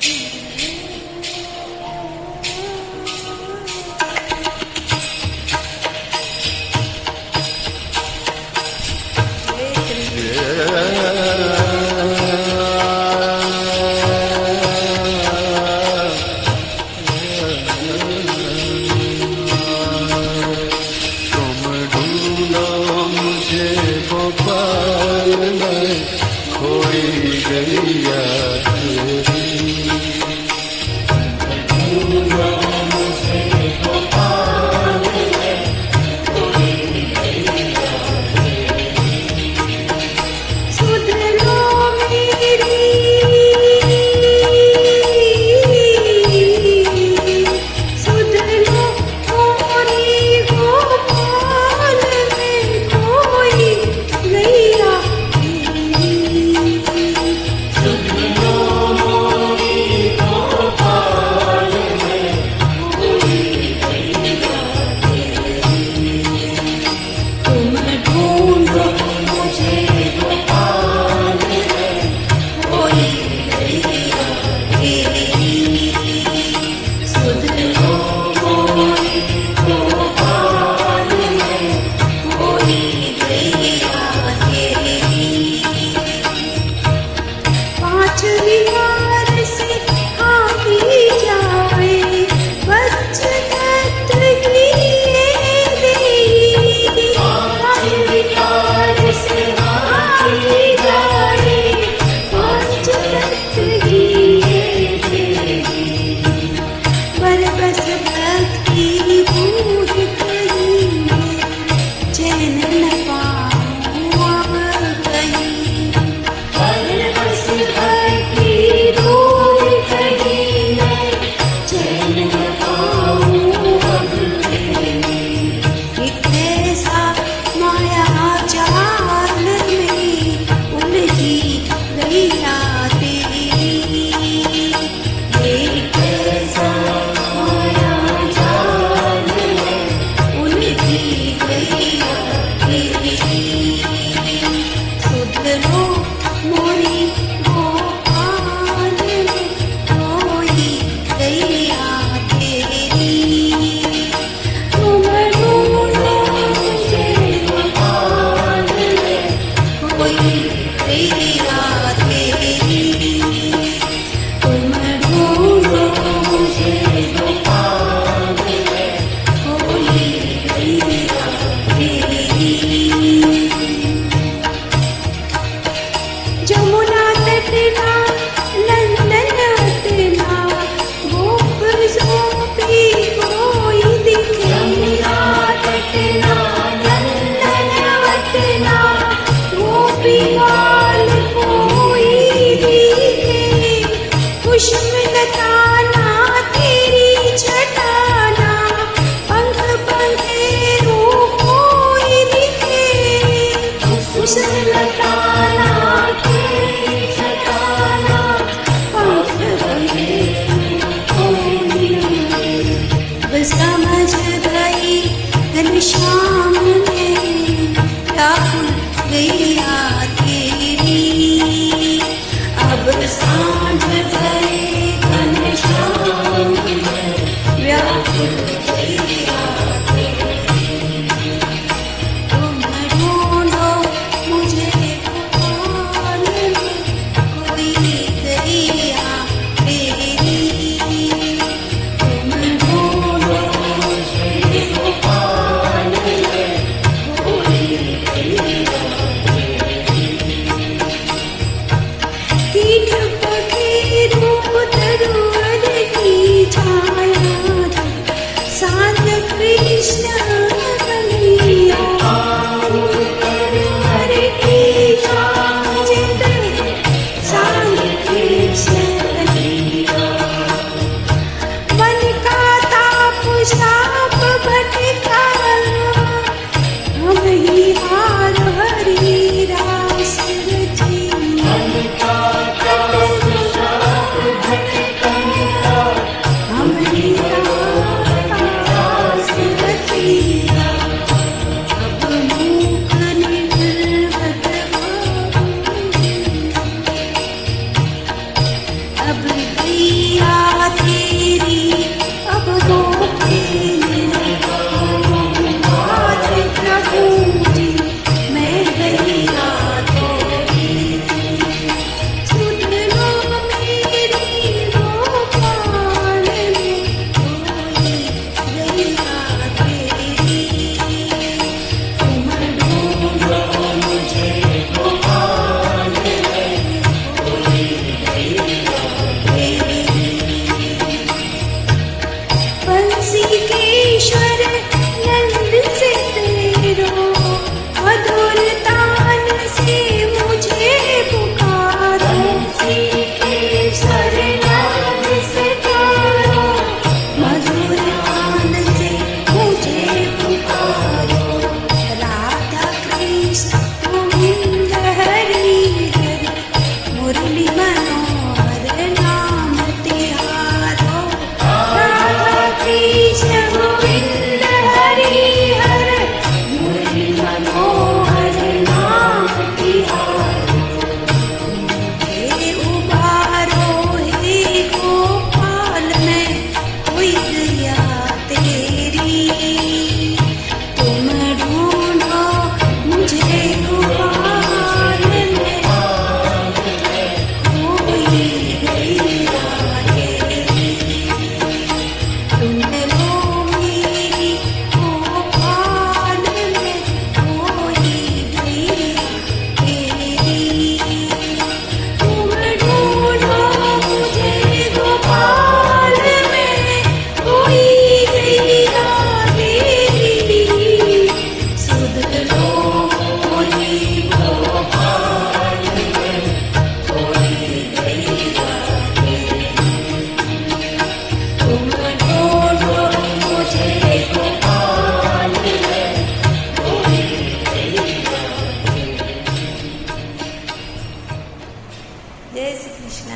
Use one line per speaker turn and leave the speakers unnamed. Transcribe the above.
Thank you. अब गैया तेरी अब गोखेल आज प्रभु जी मैं गैया तेरी सुन लो मेरी गोपाल में कोई गैया तेरी तुम ढूंढो मुझे गोपाल में कोई गैया तेरी बंसी केशर नंद से तेरो मधुर तान से मुझे पुकारो बंसी केशर नंद से तेरो मधुर तान से मुझे पुकारो राधा कृष्ण गोविंद हरि हरि मुरली मनोहर नाम तिहारो राधा कृष्ण गोविंद हरि हरि मुरली मनोहर नाम तिहारो हे उबारो हे गोपाल मैं कोई गैया तेरी तुम ढूंढो मुझे गोपाल में कोई गैया तेरी तुम लो मेरी गोपाल में कोई गैया तेरी तुम ढूंढो मुझे गोपाल में कोई गैया तेरी सुध लो मोरी गोपाल में कोई गैया तेरी तुम ढूंढो मुझे गोपाल में कोई गैया तेरी। जय श्री कृष्ण।